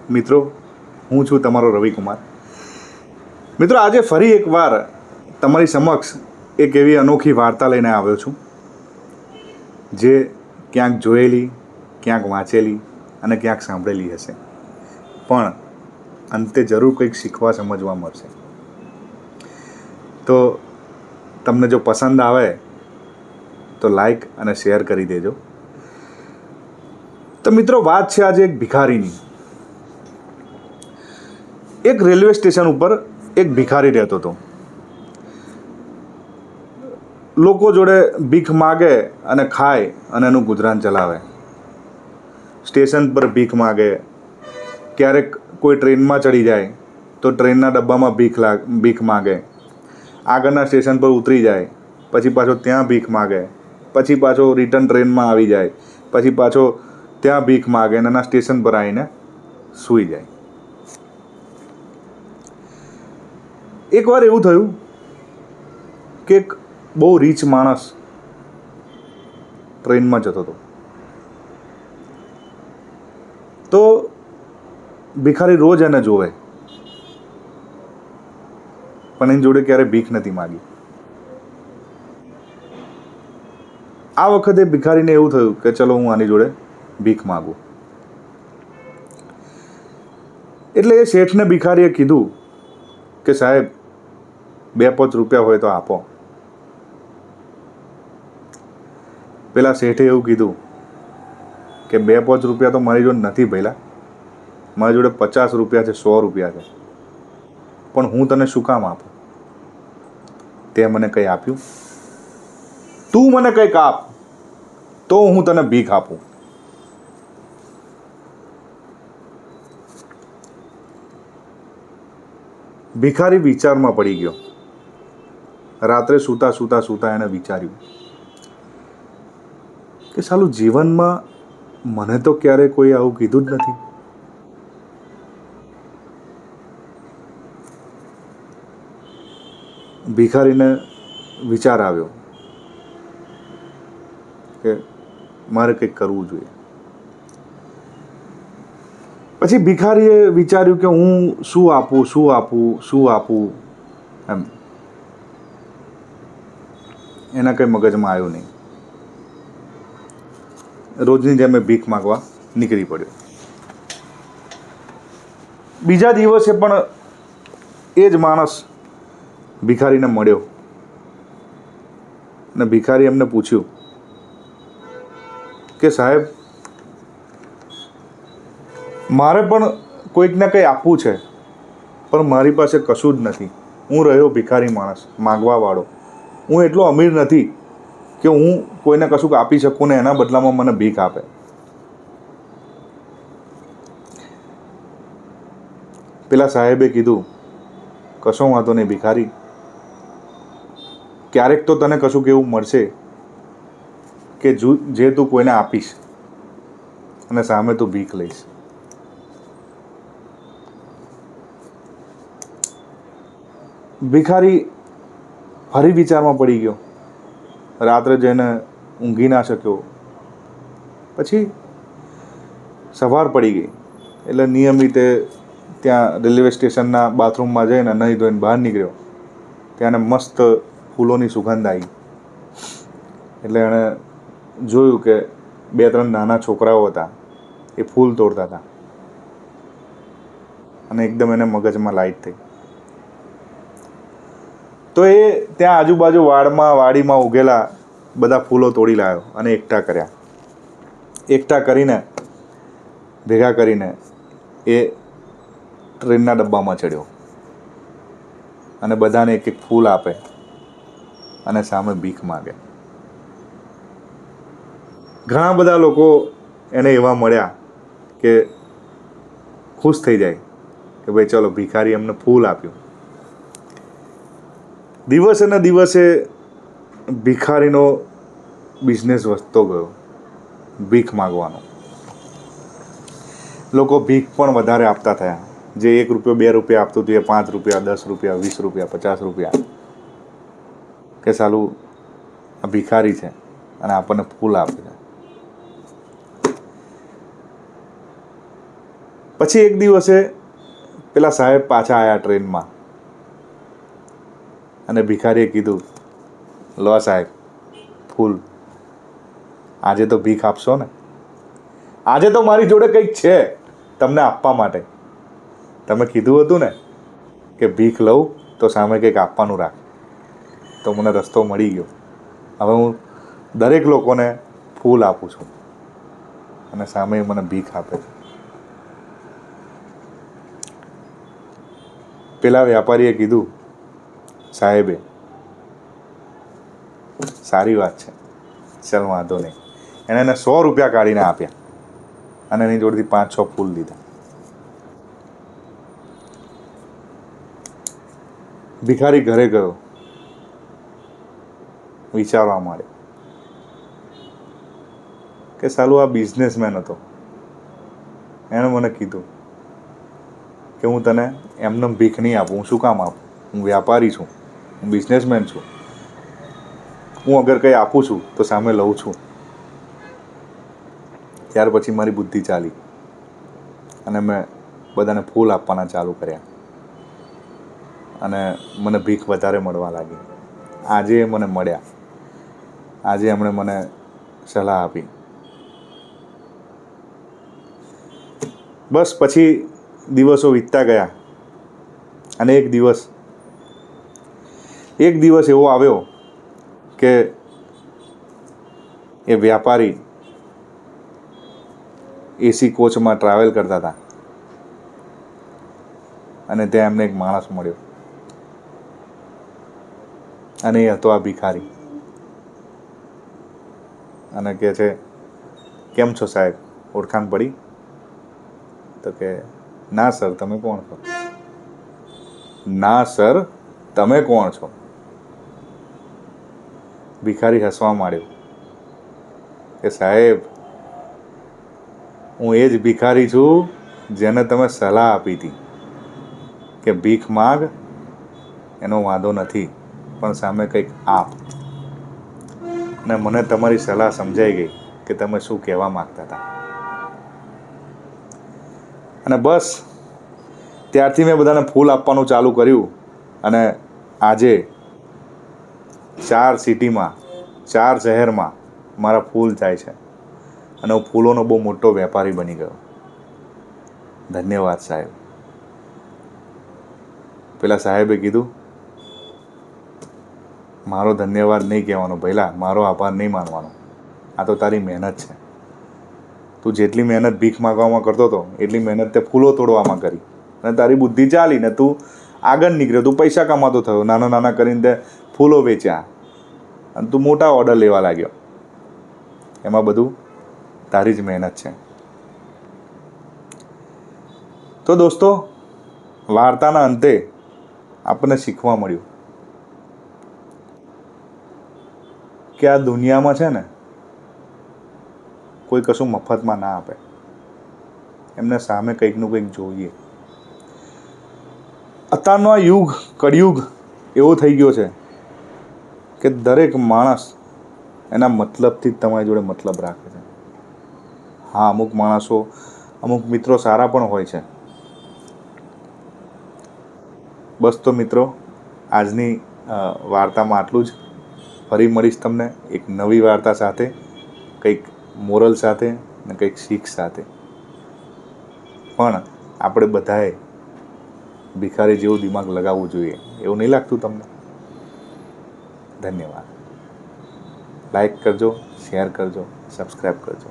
મિત્રો, હું છું તમારો રવિકુમાર. મિત્રો, આજે ફરી એકવાર તમારી સમક્ષ એક એવી અનોખી વાર્તા લઈને આવ્યો છું, જે ક્યાંક જોયેલી, ક્યાંક વાંચેલી અને ક્યાંક સાંભળેલી હશે, પણ અંતે જરૂર કંઈક શીખવા સમજવા મળશે. તો તમને જો પસંદ આવે તો લાઈક અને શેર કરી દેજો. તો મિત્રો, વાત છે આજે એક ભિખારીની. એક રેલવે સ્ટેશન ઉપર એક ભિખારી રહેતો હતો. લોકો જોડે ભીખ માગે અને ખાય અને એનું ગુજરાન ચલાવે. સ્ટેશન પર ભીખ માગે, ક્યારેક કોઈ ટ્રેનમાં ચડી જાય તો ટ્રેનના ડબ્બામાં ભીખ માગે, આગળના સ્ટેશન પર ઉતરી જાય, પછી પાછો ત્યાં ભીખ માગે, પછી પાછો રિટર્ન ટ્રેનમાં આવી જાય, પછી પાછો ત્યાં ભીખ માગે અને એના સ્ટેશન પર આવીને સૂઈ જાય. એકવાર એવું થયું કે એક બહુ રીચ માણસ ટ્રેનમાં જતો હતો. તો ભિખારી રોજ એને જોવે, પણ એની જોડે ક્યારે ભીખ નથી માગી. આ વખતે ભિખારીને એવું થયું કે ચલો હું આની જોડે ભીખ માગું. એટલે એ શેઠને ભિખારીએ કીધું કે સાહેબ, 2-5 રૂપિયા હોય તો આપો. પેલા શેઠે એવું કીધું કે 2-5 રૂપિયા તો મારી જોડે નથી ભઈલા, મારી જોડે 50 રૂપિયા છે, 100 રૂપિયા છે, પણ હું તને શું કામ આપું? તે મને કંઈ આપ્યું? તું મને કંઈક આપ તો હું તને ભીખ આપું. ભિખારી વિચારમાં પડી ગયો. રાત્રે સૂતા એને વિચાર્યું કે સાલું, જીવનમાં મને તો ક્યારે કોઈ આવું કીધું જ નથી. ભિખારીને વિચાર આવ્યો કે મારે કંઈક કરવું જોઈએ. પછી ભિખારીએ વિચાર્યું કે હું શું આપું એમ. એના કંઈ મગજમાં આવ્યું નહીં. રોજની જેમ ભીખ માગવા નીકળી પડ્યો. બીજા દિવસે પણ એ જ માણસ ભિખારીને મળ્યો અને ભિખારી એમને પૂછ્યું કે સાહેબ, મારે પણ કોઈકને કંઈ આપવું છે, પણ મારી પાસે કશું જ નથી. હું રહ્યો ભિખારી માણસ, માગવાવાળો. હું એટલો અમીર નથી કે હું કોઈને કશુંક આપી શકું ને એના બદલામાં મને ભીખ આપે. પેલા સાહેબે કીધું, કશો વાંધો નહીં ભિખારી, ક્યારેક તો તને કશુંક એવું મળશે કે જે તું કોઈને આપીશ અને સામે તું ભીખ લઈશ. ભિખારી ફરી વિચારમાં પડી ગયો. રાત્રે જઈને ઊંઘી ના શક્યો. પછી સવાર પડી ગઈ એટલે નિયમિત ત્યાં રેલવે સ્ટેશનના બાથરૂમમાં જઈને નહીં ધોઈને બહાર નીકળ્યો. ત્યાં મસ્ત ફૂલોની સુગંધ આવી. એટલે એણે જોયું કે 2-3 નાના છોકરાઓ હતા, એ ફૂલ તોડતા હતા અને એકદમ એને મગજમાં લાઈટ થઈ. તો એ ત્યાં આજુબાજુ વાડીમાં ઉગેલા બધા ફૂલો તોડી લાવ્યો અને એકઠા કર્યા. એકઠા કરીને ભેગા કરીને એ ટ્રેનના ડબ્બામાં ચડ્યો અને બધાને એક એક ફૂલ આપે અને સામે ભીખ માગે. ઘણા બધા લોકો એને એવા મળ્યા કે ખુશ થઈ જાય કે ભાઈ ચલો, ભિખારી એમને ફૂલ આપ્યું. દિવસે ને દિવસે ભિખારીનો બિઝનેસ વધતો ગયો, ભીખ માગવાનો. લોકો ભીખ પણ વધારે આપતા થયા. જે 1 રૂપિયો 2 રૂપિયા આપતું હતું એ 5 રૂપિયા, 10 રૂપિયા, 20 રૂપિયા, 50 રૂપિયા. કે સાલું, આ ભિખારી છે અને આપણને ફૂલ આપે છે. પછી એક દિવસે પેલા સાહેબ પાછા આવ્યા ટ્રેનમાં, અને ભિખારીએ કીધું, લો સાહેબ ફૂલ, આજે તો ભીખ આપશો ને? આજે તો મારી જોડે કંઈક છે તમને આપવા માટે. તમે કીધું હતું ને કે ભીખ લઉં તો સામે કંઈક આપવાનું રાખ, તો મને રસ્તો મળી ગયો. હવે હું દરેક લોકોને ફૂલ આપું છું અને સામે મને ભીખ આપે છે. પેલા વેપારીએ કીધું, સાહેબે, સારી વાત છે, ચાલ વાંધો નહીં. એણે એને 100 રૂપિયા કાઢીને આપ્યા અને એની જોડેથી 5-6 ફૂલ લીધા. ભિખારી ઘરે ગયો, વિચારવા માંડ્યો કે સાલું આ બિઝનેસમેન હતો. એણે મને કીધું કે હું તને એમને ભીખ નહીં આપું. હું શું કામ આપું? હું વ્યાપારી છું, હું બિઝનેસમેન છું. હું અગર કંઈ આપું છું તો સામે લઉં છું. ત્યાર પછી મારી બુદ્ધિ ચાલી અને મેં બધાને ફૂલ આપવાના ચાલુ કર્યા અને મને ભીખ વધારે મળવા લાગી. આજે મને મળ્યા, આજે એમણે મને સલાહ આપી. બસ પછી દિવસો વીતતા ગયા અને એક દિવસ એવો આવ્યો કે એ વ્યાપારી એસી કોચમાં ટ્રાવેલ કરતા હતા અને ત્યાં એમને એક માણસ મળ્યો અને એ હતો આ ભિખારી. અને કહે છે, કેમ છો સાહેબ, ઓળખાણ પડી? તો કે ના સર, તમે કોણ છો? ના સર, તમે કોણ છો? ભિખારી હસવા માંડ્યો કે સાહેબ, હું એ જ ભિખારી છું જેને તમે સલાહ આપી હતી કે ભીખ માગ, એનો વાંધો નથી, પણ સામે કંઈક આપ. અને મને તમારી સલાહ સમજાઈ ગઈ કે તમે શું કહેવા માંગતા હતા. અને બસ ત્યારથી મેં બધાને ફૂલ આપવાનું ચાલુ કર્યું અને આજે 4 સિટીમાં, 4 શહેરમાં મારા ફૂલ થાય છે અને હું ફૂલોનો બહુ મોટો વેપારી બની ગયો. ધન્યવાદ સાહેબ. પેલા સાહેબે કીધું, મારો ધન્યવાદ નહીં કહેવાનો ભઈલા, મારો આભાર નહીં માનવાનો. આ તો તારી મહેનત છે. તું જેટલી મહેનત ભીખ માગવામાં કરતો હતો એટલી મહેનત તે ફૂલો તોડવામાં કરી અને તારી બુદ્ધિ ચાલી ને તું આગળ નીકળ્યો. તું પૈસા કમાતો થયો, નાના નાના કરીને તે ફૂલો વેચ્યા અને તું મોટા ઓર્ડર લેવા લાગ્યો. એમાં બધું તારી જ મહેનત છે. તો દોસ્તો, વાર્તાના અંતે આપણને શીખવા મળ્યું કે આ દુનિયામાં છે ને કોઈ કશું મફતમાં ના આપે. એમને સામે કંઈકનું કંઈક જોઈએ. અત્યારનો આ યુગ, કળિયુગ એવો થઈ ગયો છે કે દરેક માણસ એના મતલબથી જ તમારી જોડે મતલબ રાખે છે. હા, અમુક માણસો, અમુક મિત્રો સારા પણ હોય છે. બસ તો મિત્રો, આજની વાર્તામાં આટલું જ. ફરી મળીશ તમને એક નવી વાર્તા સાથે, કંઈક મોરલ સાથે ને કંઈક શીખ સાથે. પણ આપણે બધાએ ભિખારી જેવું દિમાગ લગાવવું જોઈએ. એવું નહીં લાગતું તમને? ધન્યવાદ. લાઈક કરજો, શેર કરજો, સબસ્ક્રાઈબ કરજો.